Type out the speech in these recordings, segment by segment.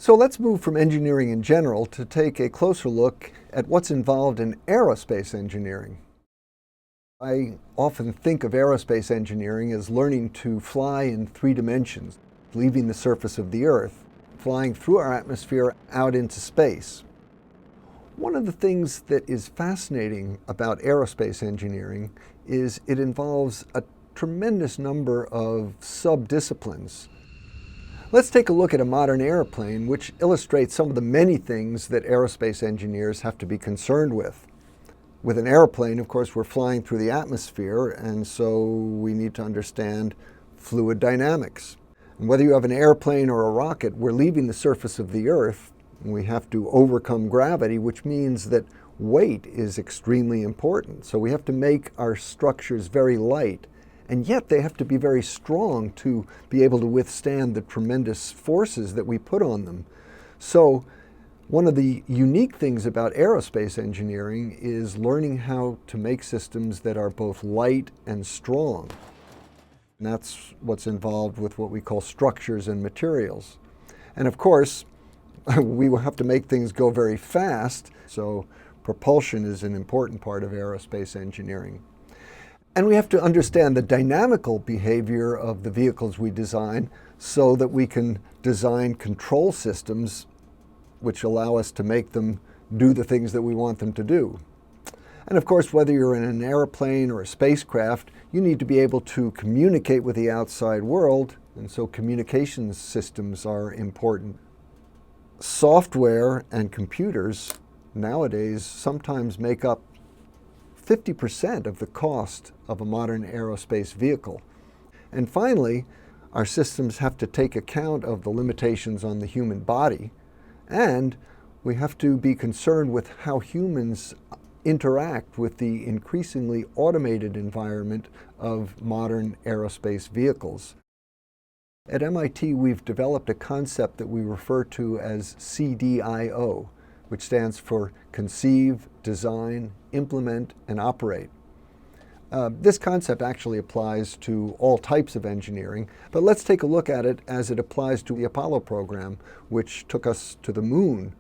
So let's move from engineering in general to take a closer look at what's involved in aerospace engineering. I often think of aerospace engineering as learning to fly in 3 dimensions, leaving the surface of the Earth, flying through our atmosphere out into space. One of the things that is fascinating about aerospace engineering is it involves a tremendous number of sub-disciplines. Let's take a look at a modern airplane, which illustrates some of the many things that aerospace engineers have to be concerned with. With an airplane, of course, we're flying through the atmosphere, and so we need to understand fluid dynamics. And whether you have an airplane or a rocket, we're leaving the surface of the Earth, and we have to overcome gravity, which means that weight is extremely important. So we have to make our structures very light, and yet they have to be very strong to be able to withstand the tremendous forces that we put on them. So one of the unique things about aerospace engineering is learning how to make systems that are both light and strong. And that's what's involved with what we call structures and materials. And of course, we will have to make things go very fast, so propulsion is an important part of aerospace engineering. And we have to understand the dynamical behavior of the vehicles we design so that we can design control systems which allow us to make them do the things that we want them to do. And of course, whether you're in an airplane or a spacecraft, you need to be able to communicate with the outside world, and so communications systems are important. Software and computers nowadays sometimes make up 50% of the cost of a modern aerospace vehicle. And finally, our systems have to take account of the limitations on the human body, and we have to be concerned with how humans interact with the increasingly automated environment of modern aerospace vehicles. At MIT, we've developed a concept that we refer to as CDIO, which stands for Conceive, Design, Implement, and Operate. This concept actually applies to all types of engineering, but let's take a look at it as it applies to the Apollo program, which took us to the moon.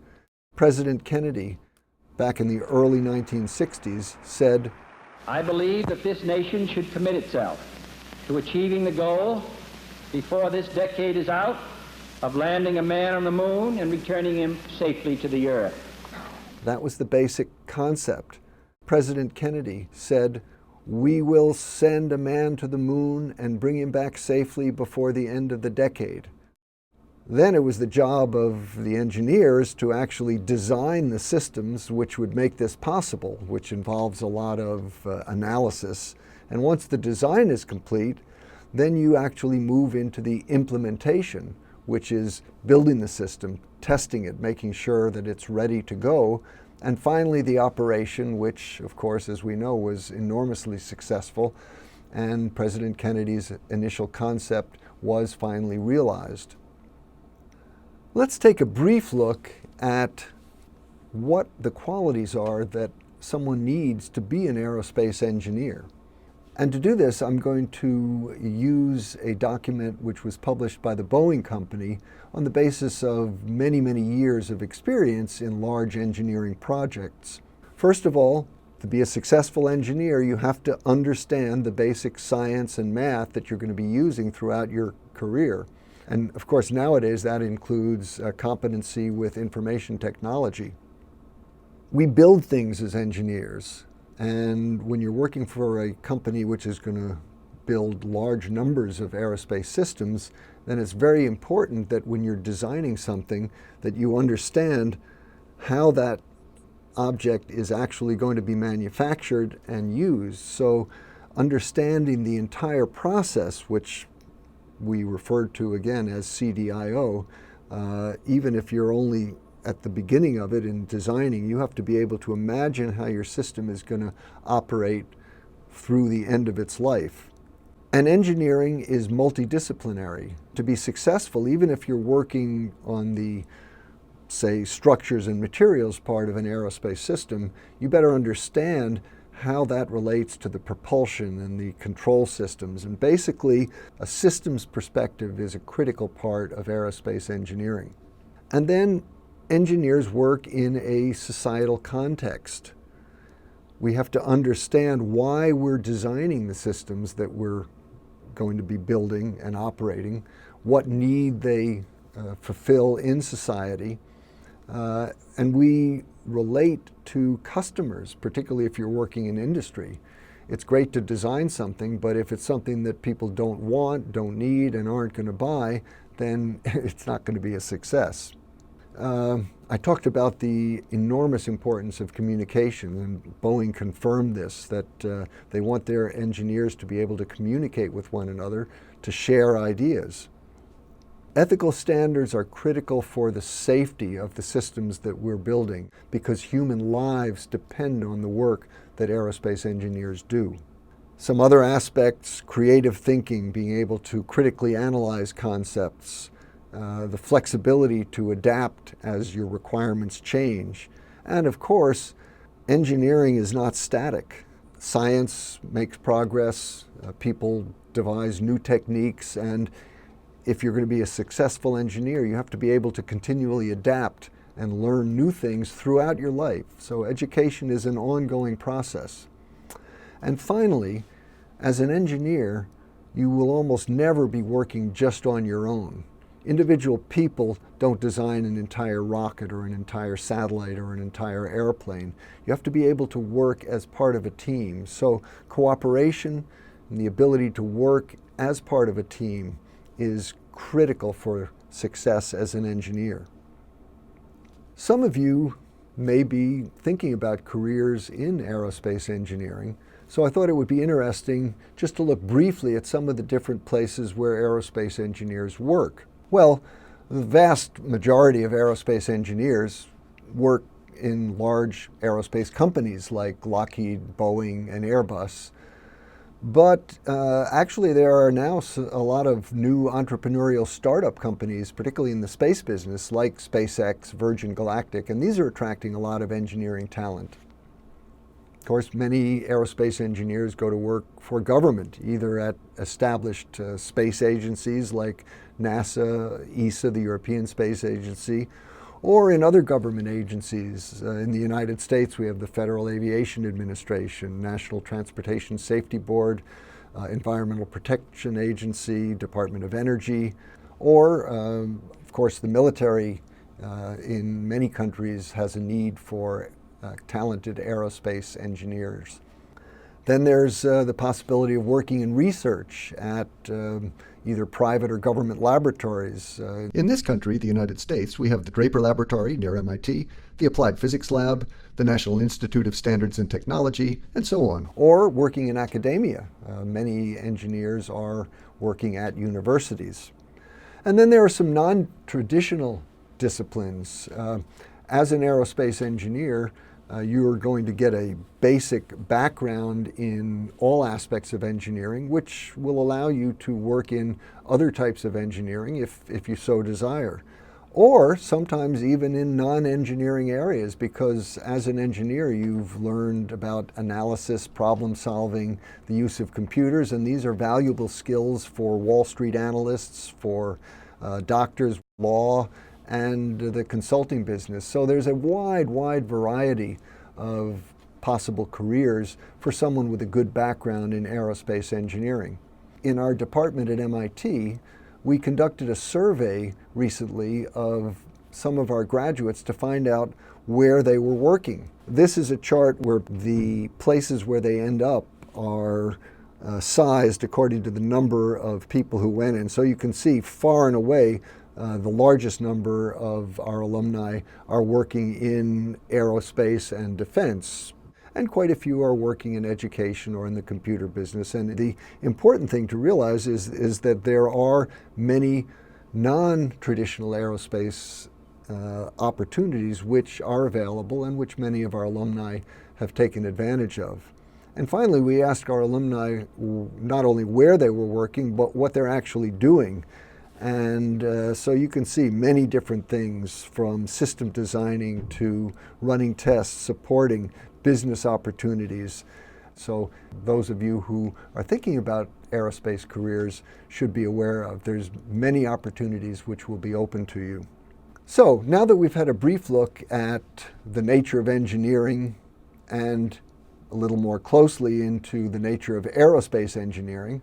President Kennedy, back in the early 1960s, said, "I believe that this nation should commit itself to achieving the goal before this decade is out of landing a man on the moon and returning him safely to the Earth." That was the basic concept. President Kennedy said, "We will send a man to the moon and bring him back safely before the end of the decade." Then it was the job of the engineers to actually design the systems which would make this possible, which involves a lot of analysis. And once the design is complete, then you actually move into the implementation, which is building the system, testing it, making sure that it's ready to go, and finally the operation, which of course, as we know, was enormously successful, and President Kennedy's initial concept was finally realized. Let's take a brief look at what the qualities are that someone needs to be an aerospace engineer. And to do this, I'm going to use a document which was published by the Boeing Company on the basis of many, many years of experience in large engineering projects. First of all, to be a successful engineer, you have to understand the basic science and math that you're going to be using throughout your career. And of course, nowadays that includes competency with information technology. We build things as engineers. And when you're working for a company which is going to build large numbers of aerospace systems, then it's very important that when you're designing something that you understand how that object is actually going to be manufactured and used. So understanding the entire process, which we referred to again as CDIO, even if you're only at the beginning of it in designing, you have to be able to imagine how your system is going to operate through the end of its life. And engineering is multidisciplinary. To be successful, even if you're working on the, say, structures and materials part of an aerospace system, you better understand how that relates to the propulsion and the control systems. And basically, a systems perspective is a critical part of aerospace engineering. And then engineers work in a societal context. We have to understand why we're designing the systems that we're going to be building and operating, what need they fulfill in society, and we relate to customers, particularly if you're working in industry. It's great to design something, but if it's something that people don't want, don't need, and aren't going to buy, then it's not going to be a success. I talked about the enormous importance of communication, and Boeing confirmed this, that they want their engineers to be able to communicate with one another, to share ideas. Ethical standards are critical for the safety of the systems that we're building, because human lives depend on the work that aerospace engineers do. Some other aspects: creative thinking, being able to critically analyze concepts, the flexibility to adapt as your requirements change. And of course, engineering is not static. Science makes progress, people devise new techniques, and if you're going to be a successful engineer, you have to be able to continually adapt and learn new things throughout your life. So education is an ongoing process. And finally, as an engineer, you will almost never be working just on your own. Individual people don't design an entire rocket or an entire satellite or an entire airplane. You have to be able to work as part of a team. So cooperation and the ability to work as part of a team is critical for success as an engineer. Some of you may be thinking about careers in aerospace engineering, so I thought it would be interesting just to look briefly at some of the different places where aerospace engineers work. Well, the vast majority of aerospace engineers work in large aerospace companies like Lockheed, Boeing, and Airbus. But actually there are now a lot of new entrepreneurial startup companies, particularly in the space business, like SpaceX, Virgin Galactic, and these are attracting a lot of engineering talent. Of course, many aerospace engineers go to work for government, either at established space agencies like NASA, ESA, the European Space Agency, or in other government agencies. In the United States, we have the Federal Aviation Administration, National Transportation Safety Board, Environmental Protection Agency, Department of Energy, or, of course, the military in many countries has a need for talented aerospace engineers. Then there's the possibility of working in research at either private or government laboratories. In this country, the United States, we have the Draper Laboratory near MIT, the Applied Physics Lab, the National Institute of Standards and Technology, and so on. Or working in academia. Many engineers are working at universities. And then there are some non-traditional disciplines. As an aerospace engineer, you are going to get a basic background in all aspects of engineering, which will allow you to work in other types of engineering if you so desire. Or sometimes even in non-engineering areas, because as an engineer you've learned about analysis, problem solving, the use of computers, and these are valuable skills for Wall Street analysts, for doctors, law, and the consulting business. So there's a wide variety of possible careers for someone with a good background in aerospace engineering. In our department at MIT, we conducted a survey recently of some of our graduates to find out where they were working. This is a chart where the places where they end up are sized according to the number of people who went in. So you can see far and away the largest number of our alumni are working in aerospace and defense, and quite a few are working in education or in the computer business. And the important thing to realize is that there are many non-traditional aerospace opportunities which are available and which many of our alumni have taken advantage of. And finally, we asked our alumni not only where they were working, but what they're actually doing. And so you can see many different things, from system designing to running tests, supporting business opportunities. So those of you who are thinking about aerospace careers should be aware of there's many opportunities which will be open to you. So now that we've had a brief look at the nature of engineering and a little more closely into the nature of aerospace engineering,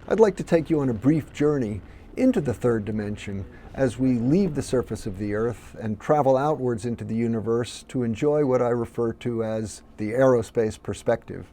I'd like to take you on a brief journey into the third dimension as we leave the surface of the Earth and travel outwards into the universe to enjoy what I refer to as the aerospace perspective.